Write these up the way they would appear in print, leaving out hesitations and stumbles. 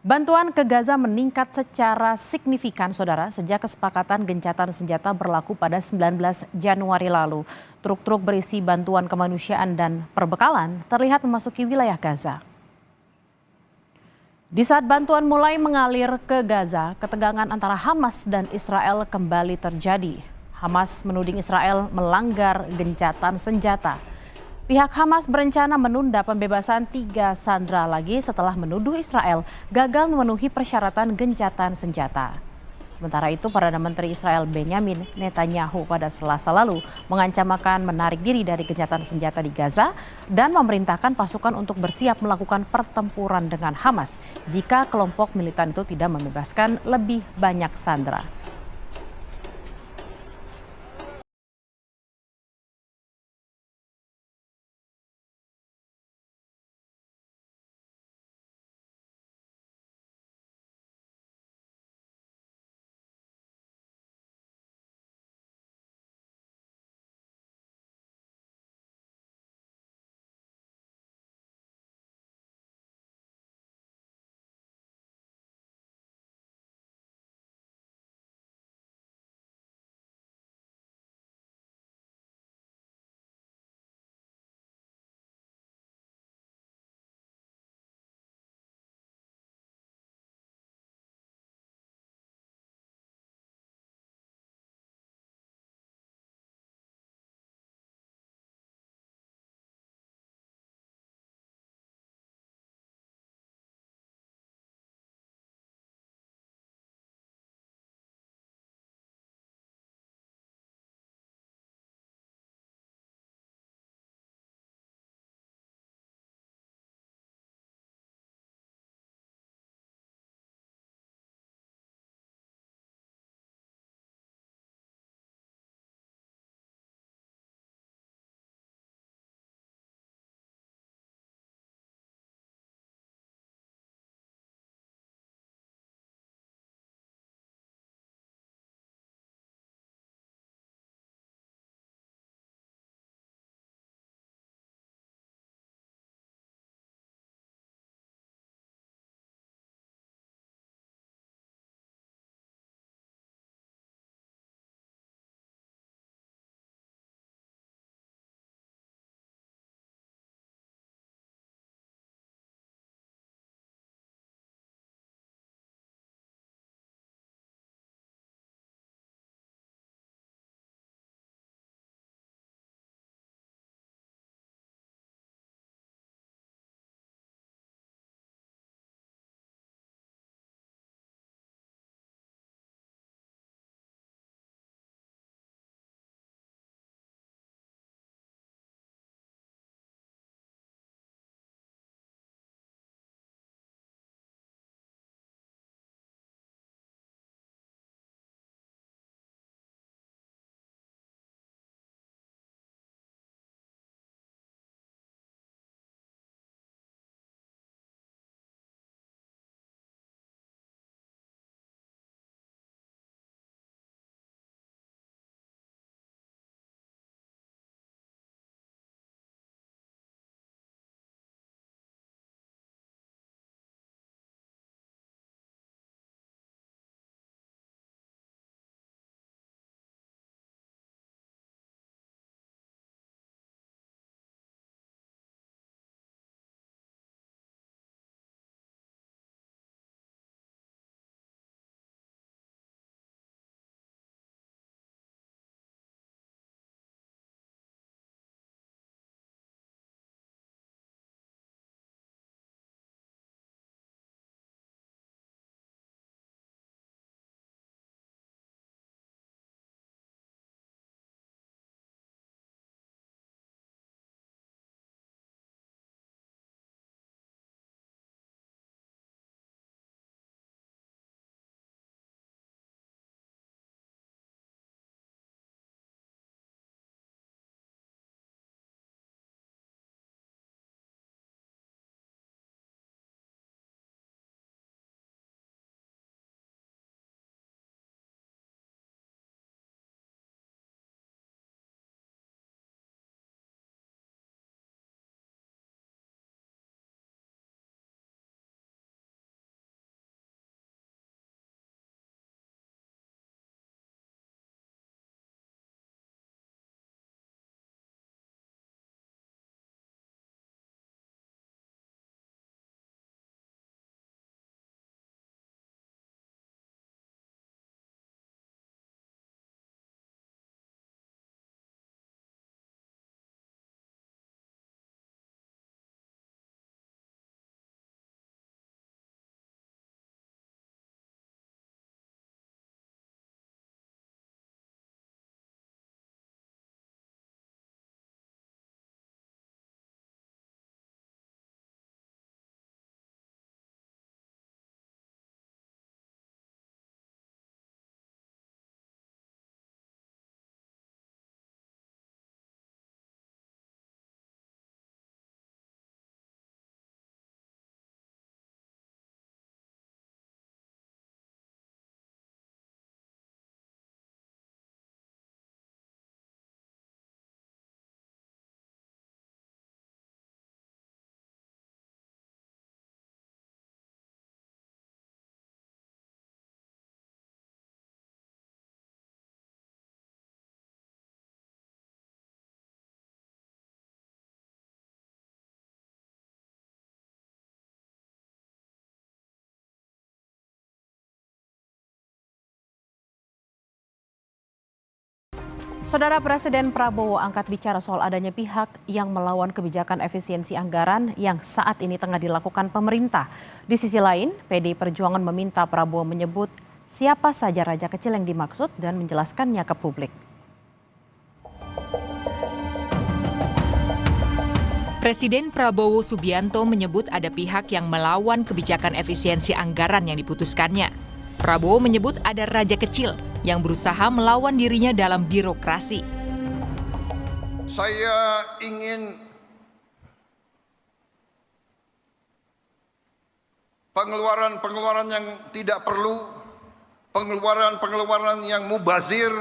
Bantuan ke Gaza meningkat secara signifikan, saudara, sejak kesepakatan gencatan senjata berlaku pada 19 Januari lalu. Truk-truk berisi bantuan kemanusiaan dan perbekalan terlihat memasuki wilayah Gaza. Di saat bantuan mulai mengalir ke Gaza, ketegangan antara Hamas dan Israel kembali terjadi. Hamas menuding Israel melanggar gencatan senjata. Pihak Hamas berencana menunda pembebasan 3 sandera lagi setelah menuduh Israel gagal memenuhi persyaratan gencatan senjata. Sementara itu, Perdana Menteri Israel Benyamin Netanyahu pada Selasa lalu mengancam akan menarik diri dari gencatan senjata di Gaza dan memerintahkan pasukan untuk bersiap melakukan pertempuran dengan Hamas jika kelompok militan itu tidak membebaskan lebih banyak sandera. Saudara Presiden Prabowo angkat bicara soal adanya pihak yang melawan kebijakan efisiensi anggaran yang saat ini tengah dilakukan pemerintah. Di sisi lain, PDI Perjuangan meminta Prabowo menyebut siapa saja raja kecil yang dimaksud dan menjelaskannya ke publik. Presiden Prabowo Subianto menyebut ada pihak yang melawan kebijakan efisiensi anggaran yang diputuskannya. Prabowo menyebut ada raja kecil yang berusaha melawan dirinya dalam birokrasi. Saya ingin pengeluaran-pengeluaran yang tidak perlu, pengeluaran-pengeluaran yang mubazir,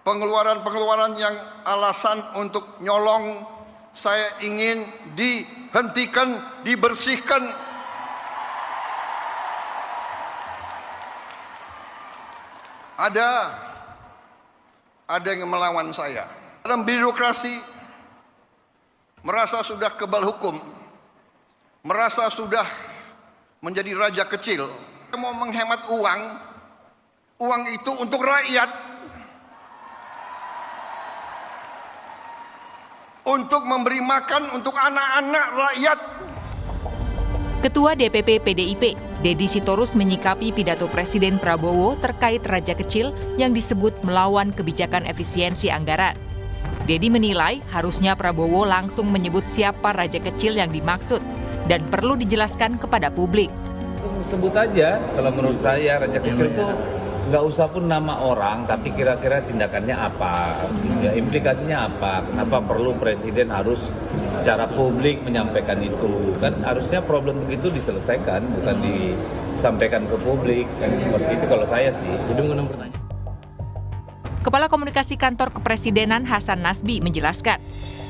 pengeluaran-pengeluaran yang alasan untuk nyolong, saya ingin dihentikan, dibersihkan. Ada yang melawan saya. Dalam birokrasi, merasa sudah kebal hukum, merasa sudah menjadi raja kecil. Mau menghemat uang itu untuk rakyat, untuk memberi makan untuk anak-anak rakyat. Ketua DPP PDIP, Deddy Sitorus menyikapi pidato Presiden Prabowo terkait raja kecil yang disebut melawan kebijakan efisiensi anggaran. Deddy menilai harusnya Prabowo langsung menyebut siapa raja kecil yang dimaksud dan perlu dijelaskan kepada publik. Sebut aja, kalau menurut saya raja kecil itu nggak usah pun nama orang, tapi kira-kira tindakannya apa, ya, implikasinya apa, kenapa perlu Presiden harus secara publik menyampaikan itu. Kan harusnya problem begitu diselesaikan, bukan disampaikan ke publik, kan seperti itu kalau saya sih. Jadi mengenang pertanyaan. Kepala Komunikasi Kantor Kepresidenan Hasan Nasbi menjelaskan,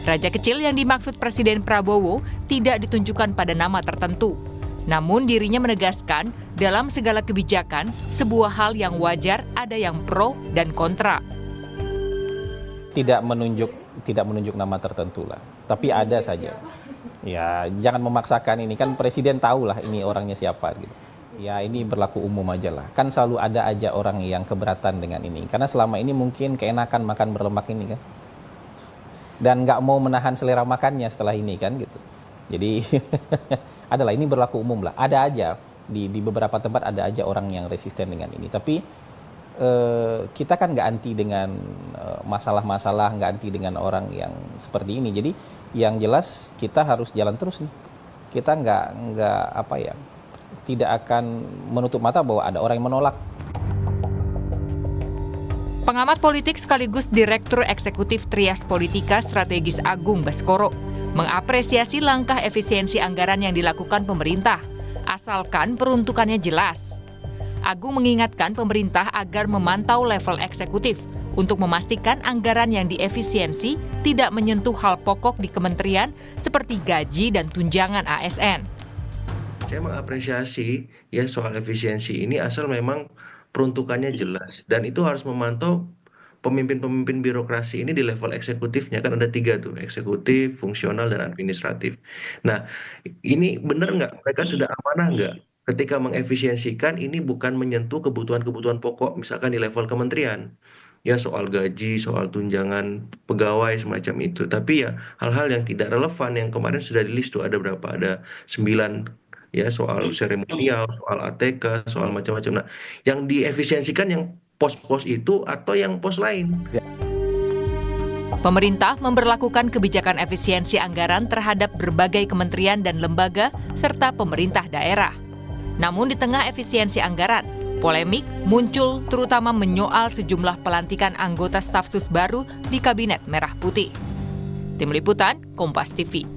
raja kecil yang dimaksud Presiden Prabowo tidak ditunjukkan pada nama tertentu. Namun dirinya menegaskan dalam segala kebijakan, sebuah hal yang wajar ada yang pro dan kontra. Tidak menunjuk nama tertentu lah, tapi ada saja. Ya, jangan memaksakan ini, kan Presiden tahulah ini orangnya siapa gitu. Ya, ini berlaku umum aja lah. Kan selalu ada aja orang yang keberatan dengan ini. Karena selama ini mungkin keenakan makan berlemak ini kan. Dan nggak mau menahan selera makannya setelah ini kan gitu. Jadi adalah ini berlaku umum lah. Ada aja di beberapa tempat ada aja orang yang resisten dengan ini. Tapi kita kan nggak anti dengan masalah-masalah, nggak anti dengan orang yang seperti ini. Jadi yang jelas kita harus jalan terus nih. Kita tidak akan menutup mata bahwa ada orang yang menolak. Pengamat politik sekaligus Direktur Eksekutif Trias Politika Strategis Agung Baskoro mengapresiasi langkah efisiensi anggaran yang dilakukan pemerintah, asalkan peruntukannya jelas. Agung mengingatkan pemerintah agar memantau level eksekutif untuk memastikan anggaran yang diefisiensi tidak menyentuh hal pokok di kementerian seperti gaji dan tunjangan ASN. Saya mengapresiasi ya soal efisiensi ini asal memang peruntukannya jelas, dan itu harus memantau pemimpin-pemimpin birokrasi ini di level eksekutifnya. Kan ada 3 tuh, eksekutif, fungsional, dan administratif. Nah, ini benar nggak? Mereka sudah amanah nggak? Ketika mengefisiensikan ini bukan menyentuh kebutuhan-kebutuhan pokok, misalkan di level kementerian. Ya soal gaji, soal tunjangan pegawai, semacam itu. Tapi ya hal-hal yang tidak relevan yang kemarin sudah di-list tuh, ada berapa? Ada 9 ya, soal seremonial, soal ATK, soal macam-macam. Nah, yang diefisiensikan yang pos-pos itu atau yang pos lain. Pemerintah memberlakukan kebijakan efisiensi anggaran terhadap berbagai kementerian dan lembaga serta pemerintah daerah. Namun di tengah efisiensi anggaran, polemik muncul terutama menyoal sejumlah pelantikan anggota staf sus baru di Kabinet Merah Putih. Tim Liputan, Kompas TV.